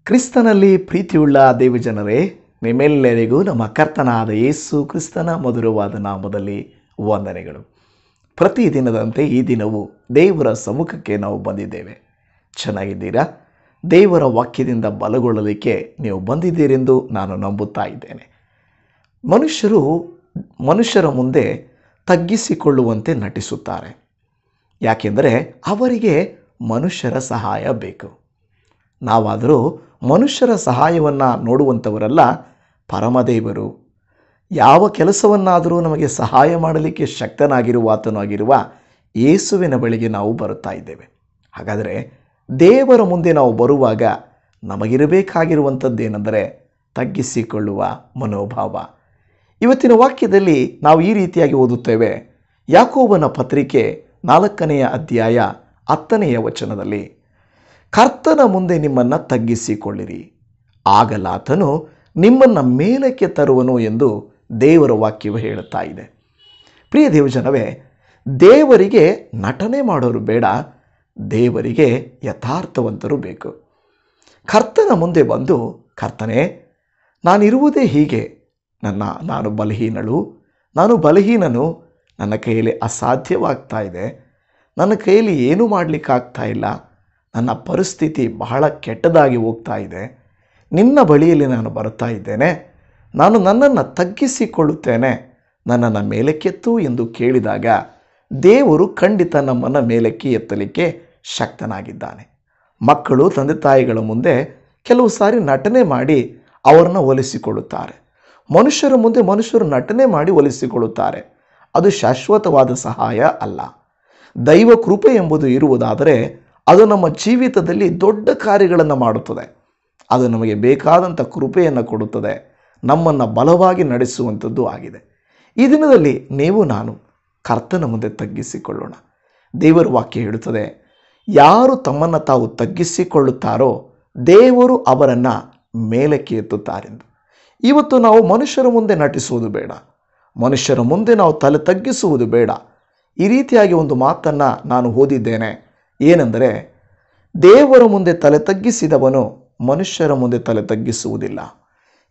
ಕ್ರಿಸ್ತನಲ್ಲಿ ಪ್ರೀತಿಯುಳ್ಳ ದೇವಜನರೇ, ನಿಮ್ಮೆಲ್ಲರಿಗೂ ನಮ್ಮ ಕರ್ತನಾದ ಯೇಸು ಕ್ರಿಸ್ತನ ಮಧುರವಾದ ನಾಮದಲ್ಲಿ ವಂದನೆಗಳು. ಪ್ರತಿದಿನದಂತೆ ಈ ದಿನವೂ ದೇವರ ಸಮ್ಮುಖಕ್ಕೆ ನಾವು ಬಂದಿದ್ದೇವೆ. ಚೆನ್ನಾಗಿದ್ದೀರಾ? ದೇವರ ವಾಕ್ಯದಿಂದ ಬಲಗೊಳ್ಳಲಿಕ್ಕೆ ನೀವು ಬಂದಿದ್ದೀರೆಂದು ನಾನು ನಂಬುತ್ತಾ ಇದ್ದೇನೆ. ಮನುಷ್ಯರ ಮುಂದೆ ತಗ್ಗಿಸಿಕೊಳ್ಳುವಂತೆ ನಟಿಸುತ್ತಾರೆ. ಯಾಕೆಂದರೆ ಅವರಿಗೆ ಮನುಷ್ಯರ ಸಹಾಯ ಬೇಕು. ನಾವಾದರೂ ಮನುಷ್ಯರ ಸಹಾಯವನ್ನು ನೋಡುವಂಥವರಲ್ಲ, ಪರಮದೇವರು ಯಾವ ಕೆಲಸವನ್ನಾದರೂ ನಮಗೆ ಸಹಾಯ ಮಾಡಲಿಕ್ಕೆ ಶಕ್ತನಾಗಿರುವ ಆತನಾಗಿರುವ ಯೇಸುವಿನ ಬಳಿಗೆ ನಾವು ಬರುತ್ತಾ ಇದ್ದೇವೆ. ಹಾಗಾದರೆ ದೇವರ ಮುಂದೆ ನಾವು ಬರುವಾಗ ನಮಗಿರಬೇಕಾಗಿರುವಂಥದ್ದೇನೆಂದರೆ ತಗ್ಗಿಸಿಕೊಳ್ಳುವ ಮನೋಭಾವ. ಇವತ್ತಿನ ವಾಕ್ಯದಲ್ಲಿ ನಾವು ಈ ರೀತಿಯಾಗಿ ಓದುತ್ತೇವೆ. ಯಾಕೋಬನ ಪತ್ರಿಕೆ 4ನೇ ಅಧ್ಯಾಯ 10ನೇ ವಚನದಲ್ಲಿ, ಕರ್ತನ ಮುಂದೆ ನಿಮ್ಮನ್ನು ತಗ್ಗಿಸಿಕೊಳ್ಳಿರಿ, ಆಗಲಾತನು ನಿಮ್ಮನ್ನು ಮೇಲಕ್ಕೆ ತರುವನು ಎಂದು ದೇವರ ವಾಕ್ಯವು ಹೇಳುತ್ತಾ ಇದೆ. ಪ್ರಿಯ ದೇವಜನವೇ, ದೇವರಿಗೆ ನಟನೆ ಮಾಡೋರು ಬೇಡ, ದೇವರಿಗೆ ಯಥಾರ್ಥವಂತರು ಬೇಕು. ಕರ್ತನ ಮುಂದೆ ಬಂದು, ಕರ್ತನೇ, ನಾನಿರುವುದೇ ಹೀಗೆ, ನಾನು ಬಲಹೀನನು, ನನ್ನ ಕೈಯಲ್ಲಿ ಅಸಾಧ್ಯವಾಗ್ತಾ ಇದೆ, ನನ್ನ ಕೈಯಲ್ಲಿ ಏನೂ ಮಾಡಲಿಕ್ಕಾಗ್ತಾ ಇಲ್ಲ, ನನ್ನ ಪರಿಸ್ಥಿತಿ ಬಹಳ ಕೆಟ್ಟದಾಗಿ ಹೋಗ್ತಾ ಇದೆ, ನಿನ್ನ ಬಳಿಯಲ್ಲಿ ನಾನು ಬರ್ತಾ ಇದ್ದೇನೆ, ನಾನು ನನ್ನನ್ನು ತಗ್ಗಿಸಿಕೊಳ್ಳುತ್ತೇನೆ, ನನ್ನನ್ನು ಮೇಲಕ್ಕೆತ್ತು ಎಂದು ಕೇಳಿದಾಗ ದೇವರು ಖಂಡಿತ ನಮ್ಮನ್ನು ಮೇಲಕ್ಕೆ ಎತ್ತಲಿಕ್ಕೆ ಶಕ್ತನಾಗಿದ್ದಾನೆ. ಮಕ್ಕಳು ತಂದೆ ತಾಯಿಗಳ ಮುಂದೆ ಕೆಲವು ಸಾರಿ ನಟನೆ ಮಾಡಿ ಅವರನ್ನು ಒಲಿಸಿಕೊಳ್ಳುತ್ತಾರೆ. ಮನುಷ್ಯರ ಮುಂದೆ ಮನುಷ್ಯರು ನಟನೆ ಮಾಡಿ ಒಲಿಸಿಕೊಳ್ಳುತ್ತಾರೆ. ಅದು ಶಾಶ್ವತವಾದ ಸಹಾಯ ಅಲ್ಲ. ದೈವ ಕೃಪೆ ಎಂಬುದು ಇರುವುದಾದರೆ ಅದು ನಮ್ಮ ಜೀವಿತದಲ್ಲಿ ದೊಡ್ಡ ಕಾರ್ಯಗಳನ್ನು ಮಾಡುತ್ತದೆ. ಅದು ನಮಗೆ ಬೇಕಾದಂಥ ಕೃಪೆಯನ್ನು ಕೊಡುತ್ತದೆ, ನಮ್ಮನ್ನು ಬಲವಾಗಿ ನಡೆಸುವಂಥದ್ದು ಆಗಿದೆ. ಈ ದಿನದಲ್ಲಿ ನೀವು ನಾನು ಕರ್ತನ ಮುಂದೆ ತಗ್ಗಿಸಿಕೊಳ್ಳೋಣ. ದೇವರ ವಾಕ್ಯ ಹೇಳುತ್ತದೆ, ಯಾರು ತಮ್ಮನ್ನು ತಾವು ತಗ್ಗಿಸಿಕೊಳ್ಳುತ್ತಾರೋ ದೇವರು ಅವರನ್ನು ಮೇಲಕ್ಕೆ ಎತ್ತುತ್ತಾರೆಂದು. ಇವತ್ತು ನಾವು ಮನುಷ್ಯರ ಮುಂದೆ ನಟಿಸುವುದು ಬೇಡ, ಮನುಷ್ಯರ ಮುಂದೆ ನಾವು ತಲೆ ತಗ್ಗಿಸುವುದು ಬೇಡ. ಈ ರೀತಿಯಾಗಿ ಒಂದು ಮಾತನ್ನು ನಾನು ಓದಿದ್ದೇನೆ. ಏನೆಂದರೆ, ದೇವರ ಮುಂದೆ ತಲೆ ತಗ್ಗಿಸಿದವನು ಮನುಷ್ಯರ ಮುಂದೆ ತಲೆ ತಗ್ಗಿಸುವುದಿಲ್ಲ.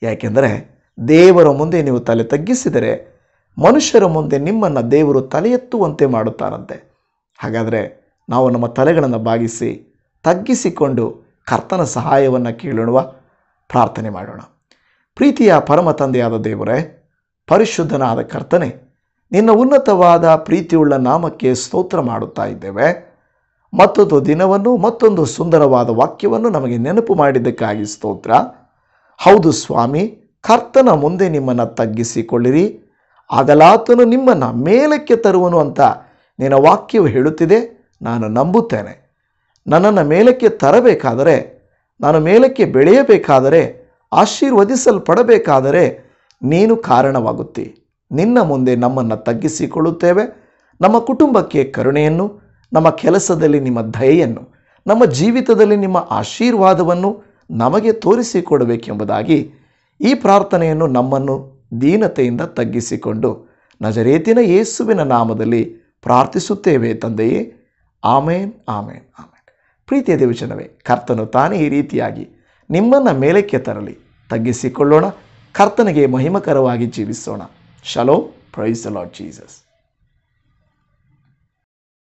ಯಾಕೆಂದರೆ ದೇವರ ಮುಂದೆ ನೀವು ತಲೆ ತಗ್ಗಿಸಿದರೆ ಮನುಷ್ಯರ ಮುಂದೆ ನಿಮ್ಮನ್ನು ದೇವರು ತಲೆ ಎತ್ತುವಂತೆ ಮಾಡುತ್ತಾರಂತೆ. ಹಾಗಾದರೆ ನಾವು ನಮ್ಮ ತಲೆಗಳನ್ನು ಬಾಗಿಸಿ ತಗ್ಗಿಸಿಕೊಂಡು ಕರ್ತನ ಸಹಾಯವನ್ನು ಕೇಳೋಣ. ಪ್ರಾರ್ಥನೆ ಮಾಡೋಣ. ಪ್ರೀತಿಯ ಪರಮ ತಂದೆಯಾದ ದೇವರೇ, ಪರಿಶುದ್ಧನಾದ ಕರ್ತನೆ, ನಿನ್ನ ಉನ್ನತವಾದ ಪ್ರೀತಿಯುಳ್ಳ ನಾಮಕ್ಕೆ ಸ್ತೋತ್ರ ಮಾಡುತ್ತಾ ಇದ್ದೇವೆ. ಮತ್ತೊಂದು ದಿನವನ್ನು, ಮತ್ತೊಂದು ಸುಂದರವಾದ ವಾಕ್ಯವನ್ನು ನಮಗೆ ನೆನಪು ಮಾಡಿದ್ದಕ್ಕಾಗಿ ಸ್ತೋತ್ರ. ಹೌದು ಸ್ವಾಮಿ, ಕರ್ತನ ಮುಂದೆ ನಿಮ್ಮನ್ನು ತಗ್ಗಿಸಿಕೊಳ್ಳಿರಿ, ಆಗಲಾತನು ನಿಮ್ಮನ್ನು ಮೇಲಕ್ಕೆ ತರುವನು ಅಂತ ನಿನ್ನ ವಾಕ್ಯವು ಹೇಳುತ್ತಿದೆ. ನಾನು ನಂಬುತ್ತೇನೆ. ನನ್ನನ್ನು ಮೇಲಕ್ಕೆ ತರಬೇಕಾದರೆ, ನಾನು ಮೇಲಕ್ಕೆ ಬೆಳೆಯಬೇಕಾದರೆ, ಆಶೀರ್ವದಿಸಲ್ಪಡಬೇಕಾದರೆ ನೀನು ಕಾರಣವಾಗುತ್ತಿ. ನಿನ್ನ ಮುಂದೆ ನಮ್ಮನ್ನು ತಗ್ಗಿಸಿಕೊಳ್ಳುತ್ತೇವೆ. ನಮ್ಮ ಕುಟುಂಬಕ್ಕೆ ಕರುಣೆಯನ್ನು, ನಮ್ಮ ಕೆಲಸದಲ್ಲಿ ನಿಮ್ಮ ದಯೆಯನ್ನು, ನಮ್ಮ ಜೀವಿತದಲ್ಲಿ ನಿಮ್ಮ ಆಶೀರ್ವಾದವನ್ನು ನಮಗೆ ತೋರಿಸಿಕೊಡಬೇಕೆಂಬುದಾಗಿ ಈ ಪ್ರಾರ್ಥನೆಯನ್ನು ನಮ್ಮನ್ನು ದೀನತೆಯಿಂದ ತಗ್ಗಿಸಿಕೊಂಡು ನಜರೇತಿನ ಯೇಸುವಿನ ನಾಮದಲ್ಲಿ ಪ್ರಾರ್ಥಿಸುತ್ತೇವೆ ತಂದೆಯೇ. ಆಮೇನ್, ಆಮೇನ್, ಆಮೇನ್. ಪ್ರೀತಿಯ ದೇವಜನವೇ, ಕರ್ತನು ತಾನೇ ಈ ರೀತಿಯಾಗಿ ನಿಮ್ಮನ್ನು ಮೇಲಕ್ಕೆ ತರಲಿ. ತಗ್ಗಿಸಿಕೊಳ್ಳೋಣ, ಕರ್ತನಿಗೆ ಮಹಿಮಕರವಾಗಿ ಜೀವಿಸೋಣ. ಶಲೋಮ್. Praise the Lord Jesus.